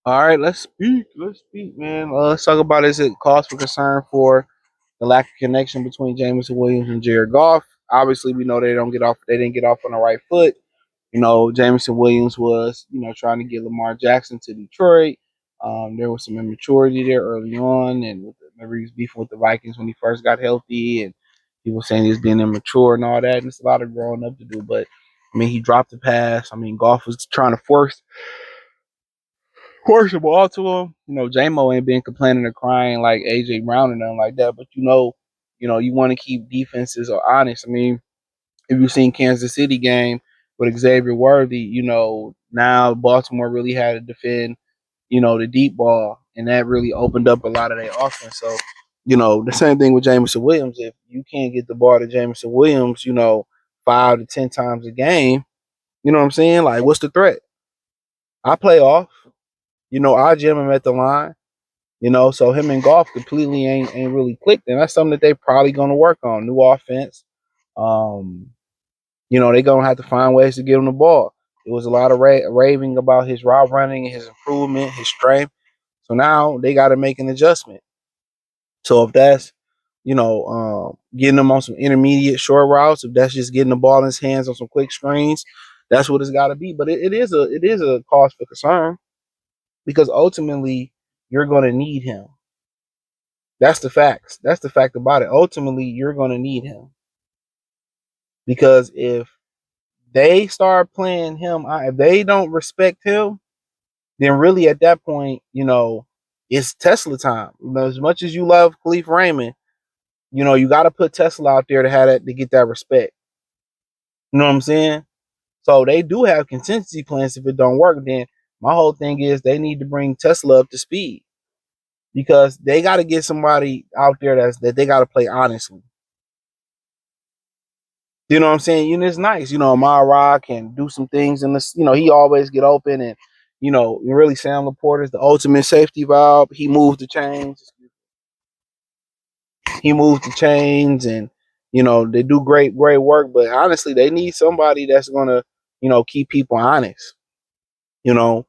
All right, let's speak. Let's speak, man. Let's talk about is it cause for concern for the lack of connection between Jameson Williams and Jared Goff. Obviously, we know they don't get off. They didn't get off on the right foot. Jameson Williams was, trying to get Lamar Jackson to Detroit. There was some immaturity there early on, and remember he was beefing with the Vikings when he first got healthy, and people saying he was being immature and all that. And it's a lot of growing up to do, but I mean, he dropped the pass. I mean, Goff was trying to force the ball to him. J-Mo ain't been complaining or crying like AJ Brown and nothing like that. But you want to keep defenses honest. I mean, if you've seen Kansas City game with Xavier Worthy, now Baltimore really had to defend, the deep ball, and that really opened up a lot of their offense. So, the same thing with Jameson Williams. If you can't get the ball to Jameson Williams, 5 to 10 times a game, you know what I'm saying? Like, what's the threat? I play off. I jam him at the line. So him and Goff completely ain't really clicked, and that's something that they probably gonna work on. New offense. Um, they gonna have to find ways to get him the ball. It was a lot of raving about his route running, his improvement, his strength. So now they got to make an adjustment. So if that's getting him on some intermediate short routes, if that's just getting the ball in his hands on some quick screens, that's what it's got to be. But it is a cause for concern because ultimately you're going to need him. That's the facts. That's the fact about it. Ultimately, you're going to need him because if they start playing him, if they don't respect him, then really at that point, it's Tesla time. As much as you love Khalif Raymond, you got to put Tesla out there to have that to get that respect. You know what I'm saying? So they do have contingency plans if it don't work. Then my whole thing is they need to bring Tesla up to speed because they got to get somebody out there that they got to play honestly. You know what I'm saying? It's nice. Amara can do some things in this. He always get open and really Sam Laporte is the ultimate safety valve. He moved the chains. He moved the chains and they do great work. But honestly, they need somebody that's gonna, keep people honest. You know,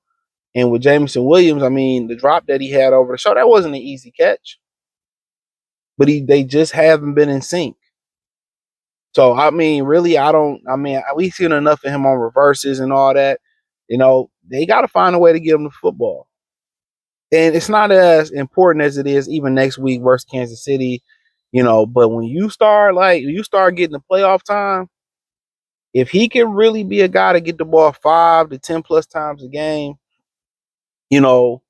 and with Jameson Williams, I mean, the drop that he had over the show, that wasn't an easy catch. But they just haven't been in sync. So I mean, really, we've seen enough of him on reverses and all that. They got to find a way to get him the football. And it's not as important as it is even next week versus Kansas City. But when you start getting the playoff time, if he can really be a guy to get the ball 5 to 10 plus times a game, you know,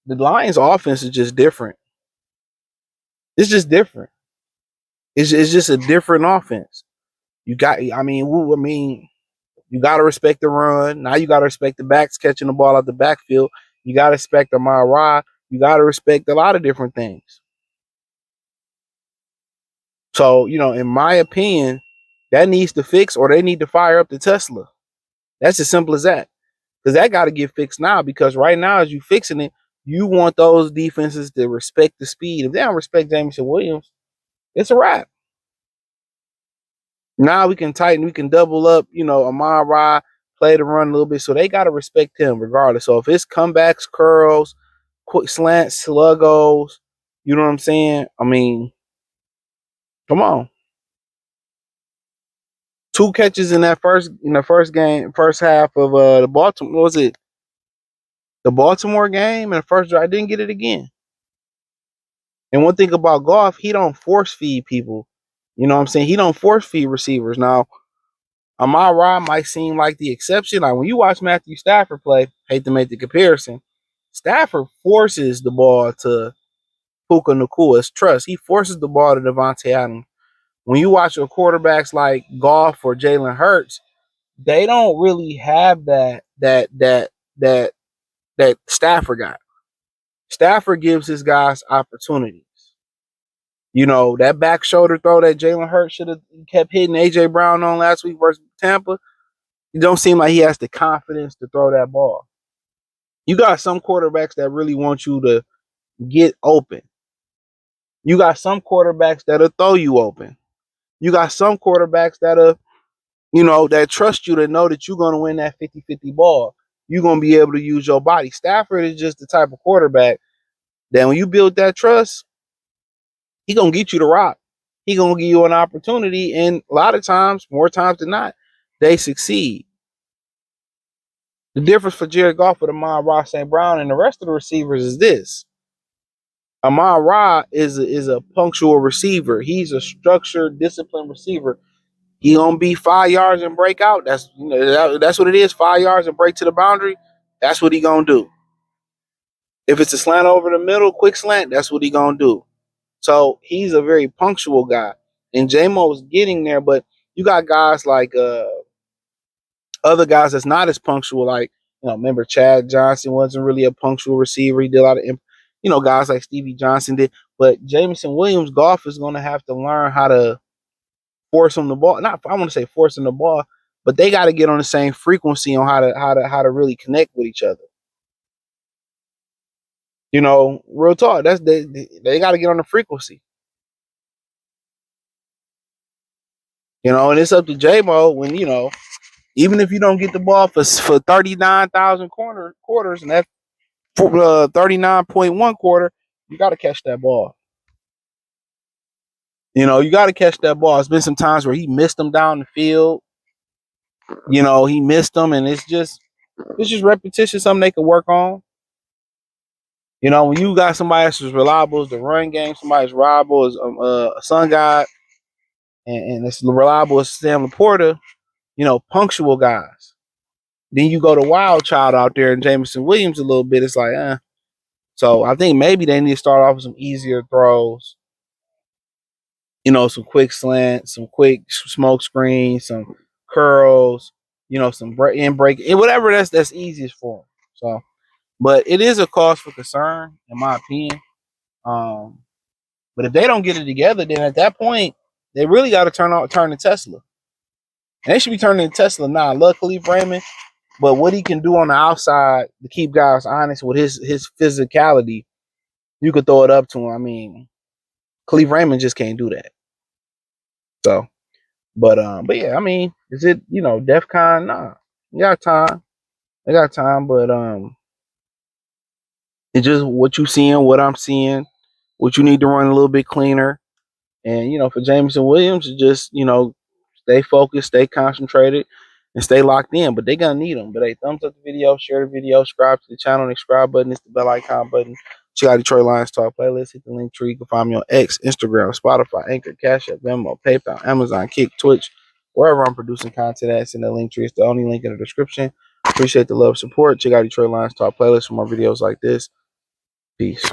the Lions' offense is just different. It's just different. It's just a different offense. You got to respect the run. Now you got to respect the backs catching the ball out the backfield. You got to respect the Mara. You got to respect a lot of different things. So, in my opinion, that needs to fix or they need to fire up the Tesla. That's as simple as that. Because that got to get fixed now because right now, as you fixing it, you want those defenses to respect the speed. If they don't respect Jameson Williams, it's a wrap. Now we can tighten, we can double up, Amon Ra, play the run a little bit. So they got to respect him regardless. So if it's comebacks, curls, quick slants, sluggos, you know what I'm saying? I mean, come on. 2 catches in the first half of the Baltimore. What was it? The Baltimore game in the first drive. I didn't get it again. And one thing about Goff, he don't force feed people. You know what I'm saying? He don't force feed receivers. Now, Amon Ra might seem like the exception. Like when you watch Matthew Stafford play, hate to make the comparison, Stafford forces the ball to Puka Nakua's trust. He forces the ball to Devontae Adams. When you watch your quarterbacks like Goff or Jalen Hurts, they don't really have that Stafford got. Stafford gives his guys opportunities. That back shoulder throw that Jalen Hurts should have kept hitting AJ Brown on last week versus Tampa. It don't seem like he has the confidence to throw that ball. You got some quarterbacks that really want you to get open. You got some quarterbacks that'll throw you open. You got some quarterbacks that trust you to know that you're going to win that 50-50 ball. you're gonna be able to use your body. Stafford is just the type of quarterback that when you build that trust, he gonna get you the rock. He gonna give you an opportunity, and a lot of times, more times than not, they succeed. The difference for Jared Goff with Amon-Ra St. Brown and the rest of the receivers is this. Amon-Ra is a punctual receiver. He's a structured, disciplined receiver. He gonna be 5 yards and break out. That's what it is. 5 yards and break to the boundary. That's what he gonna do. If it's a slant over the middle, quick slant, that's what he gonna do. So he's a very punctual guy. And J-Mo's getting there, but you got guys like other guys that's not as punctual. Like, remember Chad Johnson wasn't really a punctual receiver. He did a lot of, guys like Stevie Johnson did. But Jameson Williams, Goff is going to have to learn how to force him the ball. Not, I want to say forcing the ball, but they got to get on the same frequency on how to really connect with each other. Real talk. That's they got to get on the frequency. And it's up to J-Mo when even if you don't get the ball for 39,000 quarters, and that's 39.1 quarter, you got to catch that ball. You got to catch that ball. It's been some times where he missed them down the field. He missed them, and it's just repetition, something they can work on. When you got somebody that's as reliable as the run game, somebody as reliable as a Sun God, and as reliable as Sam Laporta, punctual guys. Then you go to Wild Child out there and Jameson Williams a little bit. It's like, So I think maybe they need to start off with some easier throws. Some quick slants, some quick smoke screens, some curls. Some break, whatever that's easiest for them. So, but it is a cause for concern, in my opinion. But if they don't get it together, then at that point, they really got to turn to Tesla. And they should be turning to Tesla now. I love Khalif Raymond, but what he can do on the outside to keep guys honest with his physicality, you could throw it up to him. I mean, Khalif Raymond just can't do that. So, but yeah, I mean, is it DEFCON? Nah, you got time. They got time, but it's just what you seeing, what I'm seeing, what you need to run a little bit cleaner. And for Jameson Williams, it's just stay focused, stay concentrated, and stay locked in. But they're gonna need them. But hey, thumbs up the video, share the video, subscribe to the channel. The subscribe button is the bell icon button. Check out Detroit Lions Talk playlist. Hit the link tree. You can find me on X, Instagram, Spotify, Anchor, Cash App, Venmo, PayPal, Amazon, Kick, Twitch, wherever I'm producing content at. In the link tree. It's the only link in the description. Appreciate the love, support. Check out Detroit Lions Talk playlist for more videos like this. Peace.